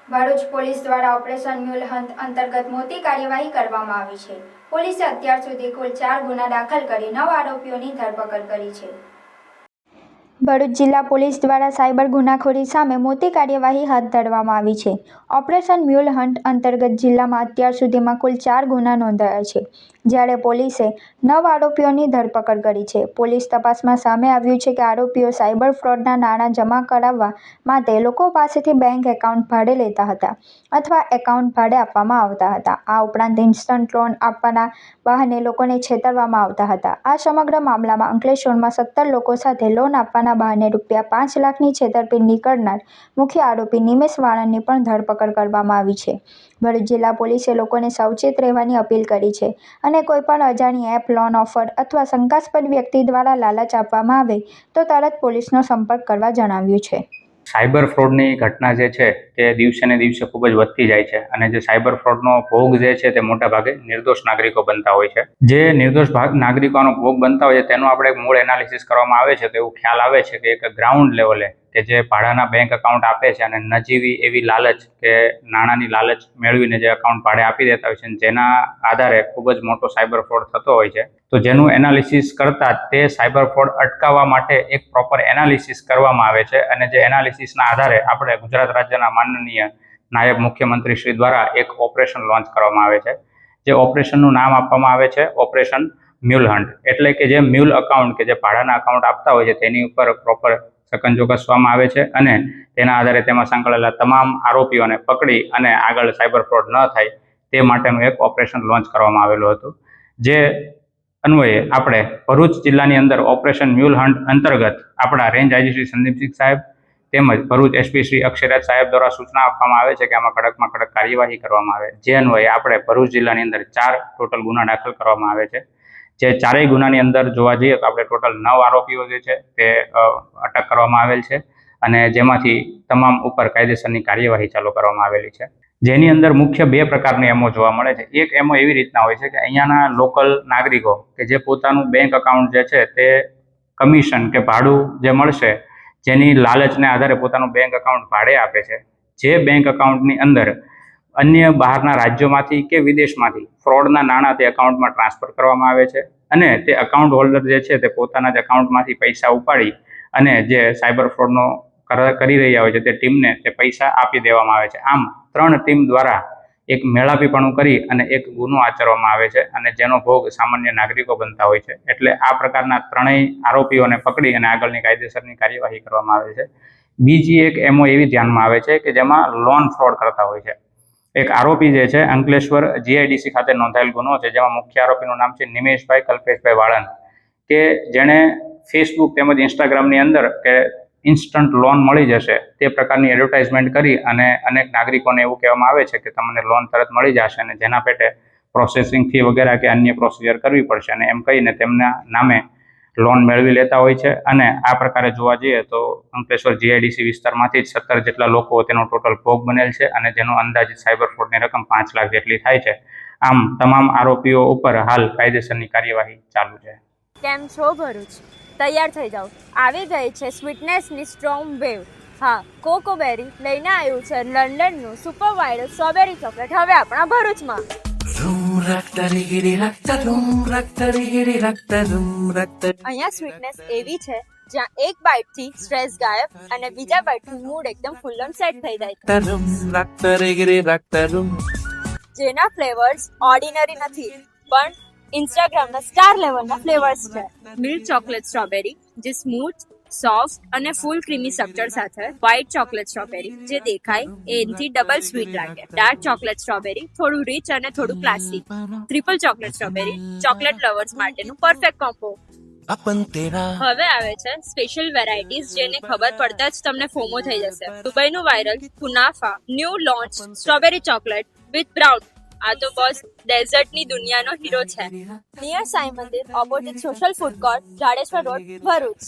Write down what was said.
Bharuch police દ્વારા operation mule hunt અંતર્ગત મોટી કાર્યવાહી કરવામાં આવી છે। પોલીસે અત્યાર સુધી કુલ 4 ગુના દાખલ કરી 9 આરોપીઓની ધરપકડ કરી છે। ભરૂચ જિલ્લા પોલીસ દ્વારા સાયબર ગુનાખોરી સામે મોટી કાર્યવાહી હાથ ધરવામાં આવી છે। ઓપરેશન મ્યુલ હન્ટ અંતર્ગત જિલ્લામાં અત્યાર સુધીમાં કુલ 4 ગુના નોંધાયા છે, જ્યારે પોલીસે 9 આરોપીઓની ધરપકડ કરી છે। પોલીસ તપાસમાં સામે આવ્યું છે કે આરોપીઓ સાયબર ફ્રોડના નાણાં જમા કરાવવા માટે લોકો પાસેથી બેંક એકાઉન્ટ ભાડે લેતા હતા અથવા એકાઉન્ટ ભાડે આપવામાં આવતા હતા। આ ઉપરાંત ઇન્સ્ટન્ટ લોન આપવાના બહાને લોકોને છેતરવામાં આવતા હતા। આ સમગ્ર મામલામાં અંકલેશ્વરમાં 17 લોકો સાથે લોન આપવાના બહાને ₹5 લાખની છેતરપિંડી કરનાર મુખ્ય આરોપી નિમેશ વાળંદની પણ ધરપકડ કરવામાં આવી છે। ભરૂચ જિલ્લા પોલીસે લોકોને સાવચેત રહેવાની અપીલ કરી છે અને કોઈપણ અજાણી એપ, લોન ઓફર અથવા શંકાસ્પદ વ્યક્તિ દ્વારા લાલચ આપવામાં આવે તો તરત પોલીસનો સંપર્ક કરવા જણાવ્યું છે। સાયબર ફ્રોડની ઘટના જે છે તે દિવસે ને દિવસે ખૂબ જ વધતી જાય છે અને જે સાયબર ફ્રોડનો ભોગ જે છે તે મોટા ભાગે નિર્દોષ નાગરિકો બનતા હોય છે। જે નિર્દોષ નાગરિકોનો ભોગ બનતા હોય છે તેનું આપણે મૂળ એનાલિસિસ કરવામાં આવે છે તો એવું ખ્યાલ આવે છે કે એક ગ્રાઉન્ડ લેવલે કે જે ભાડાના બેંક એકાઉન્ટ આપે છે અને નજીવી એવી લાલચ કે નાણાંની લાલચ મેળવીને જે એકાઉન્ટ ભાડે આપી દેતા હોય છે, જેના આધારે ખૂબ જ મોટો સાયબર ફ્રોડ થતો હોય છે। તો જેનું એનાલિસિસ કરતા તે સાયબર ફ્રોડ અટકાવવા માટે એક પ્રોપર એનાલિસિસ કરવામાં આવે છે અને જે એનાલિસિસના આધારે આપણે ગુજરાત રાજ્યના માનનીય નાયબ મુખ્યમંત્રી શ્રી દ્વારા એક ઓપરેશન લોન્ચ કરવામાં આવે છે। જે ઓપરેશનનું નામ આપવામાં આવે છે ઓપરેશન મ્યુલ હન્ટ, એટલે કે જે મ્યુલ અકાઉન્ટ કે જે ભાડાના અકાઉન્ટ આપતા હોય છે તેની ઉપર પ્રોપર સકંજો કસવામાં આવે છે અને તેના આધારે તેમાં સંકળાયેલા તમામ આરોપીઓને પકડી અને આગળ સાયબર ફ્રોડ ન થાય તે માટેનું એક ઓપરેશન લોન્ચ કરવામાં આવેલું હતું। જે અન્વયે આપણે ભરૂચ જિલ્લાની અંદર ઓપરેશન મ્યુલ હન્ટ અંતર્ગત આપણા રેન્જ આઈજી શ્રી સંદીપસિંહ સાહેબ તેમજ ભરૂચ એસપી શ્રી અક્ષયરાજ સાહેબ દ્વારા સૂચના આપવામાં આવે છે કે આમાં કડકમાં કડક કાર્યવાહી કરવામાં આવે। જે અન્વયે આપણે ભરૂચ જિલ્લાની અંદર 4 ટોટલ ગુના દાખલ કરવામાં આવે છે। જે ચારેય ગુનાની અંદર જોવા જઈએ તો આપણે ટોટલ 9 આરોપીઓ જે છે તે અટક કરવામાં આવેલ છે અને જેમાંથી તમામ ઉપર કાયદેસરની કાર્યવાહી ચાલુ કરવામાં આવેલી છે। જેની અંદર મુખ્ય 2 પ્રકારની એમઓ જોવા મળે છે। એક એમઓ એવી રીતના હોય છે કે અહીંયાના લોકલ નાગરિકો કે જે પોતાનું બેંક એકાઉન્ટ જે છે તે કમિશન કે ભાડું જે મળશે જેની લાલચને આધારે પોતાનું બેંક એકાઉન્ટ ભાડે આપે છે। જે બેંક એકાઉન્ટની અંદર અન્ય બહારના રાજ્યોમાંથી કે વિદેશમાંથી ફ્રોડના નાણાં તે એકાઉન્ટમાં ટ્રાન્સફર કરવામાં આવે છે અને તે એકાઉન્ટ હોલ્ડર જે છે તે પોતાના જ એકાઉન્ટમાંથી પૈસા ઉપાડી અને જે સાયબર ફ્રોડનો કરી રહ્યા હોય છે તે ટીમને તે પૈસા આપી દેવામાં આવે છે। આમ 3 ટીમ દ્વારા એક મેળાપીપણું કરી અને એક ગુનો આચરવામાં આવે છે અને જેનો ભોગ સામાન્ય નાગરિકો બનતા હોય છે। એટલે આ પ્રકારના 3 આરોપીઓને પકડી અને આગળની કાયદેસરની કાર્યવાહી કરવામાં આવે છે। બીજી એક એમઓ એવી ધ્યાનમાં આવે છે કે જેમાં લોન ફ્રોડ કરતા હોય છે। એક આરોપી જે છે અંકલેશ્વર જીઆઈડીસી ખાતે નોંધાયેલ ગુનો છે, જેમાં મુખ્ય આરોપીનું નામ છે નિમેશભાઈ કલ્પેશભાઈ વાળંદ, કે જેણે ફેસબુક તેમજ ઇન્સ્ટાગ્રામની અંદર કે ઇન્સ્ટન્ટ લોન મળી જશે તે પ્રકારની એડવર્ટાઇઝમેન્ટ કરી અને અનેક નાગરિકોને એવું કહેવામાં આવે છે કે તમને લોન તરત મળી જશે અને જેના પેટે પ્રોસેસિંગ ફી વગેરે કે અન્ય પ્રોસિજર કરવી પડશે અને એમ કહીને તેમના નામે લોન મેળવી લેતા હોય છે। અને આ પ્રકારે જોવા જઈએ તો અંકલેશ્વર જીઆઈડીસી વિસ્તારમાંથી જ 17 જેટલા લોકો તેનો ટોટલ ભોગ બનેલ છે અને જેનો અંદાજિત સાયબર ફ્રોડની રકમ 5 લાખ જેટલી થાય છે। આમ તમામ આરોપીઓ ઉપર હાલ કાયદેસરની કાર્યવાહી ચાલુ છે। કેમ છો ભરૂચ? તૈયાર થઈ જાઓ, આવી ગઈ છે સ્વીટનેસની સ્ટ્રોંગ વેવ। હા, કોકોબેરી લઈને આવ્યું છે લંડનનું સુપર વાઇલ્ડ સ્ટ્રોબેરી ચોકલેટ હવે આપણા ભરૂચમાં। અહીંયા સ્વીટનેસ એવી છે જ્યાં એક બાઇટથી સ્ટ્રેસ ગાયબ અને બીજા બાઇટથી મૂડ એકદમ ફૂલ ઓન સેટ થઈ જાય છે। જેના ફ્લેવર્સ ઓર્ડિનરી નથી પણ ઇન્સ્ટાગ્રામના સ્ટાર લેવલના ફ્લેવર્સ છે। મિલ્ક ચોકલેટ સ્ટ્રોબેરી જે સ્મૂથ, સોફ્ટ અને ફૂલ ક્રીમી સ્ટ્રક્ચર સાથે, વ્હાઇટ ચોકલેટ સ્ટ્રોબેરી જે દેખાય એનાથી ડબલ સ્વીટ લાગે, ડાર્ક ચોકલેટ સ્ટ્રોબેરી થોડું રીચ અને થોડું classy, triple chocolate strawberry chocolate lovers માટેનું પરફેક્ટ કોમ્બો। હવે આવે છે સ્પેશિયલ વેરાયટીઝ જેને ખબર પડતા જ તમને ફોમો થઈ જશે। દુબઈનું વાયરલ કુનાફા new launch strawberry chocolate with brown, આ તો બસ ડેઝર્ટની દુનિયાનો હીરો છે। નિયર સાંઈ મંદિર opposite social food court, Jadeshwar road, Bharuch.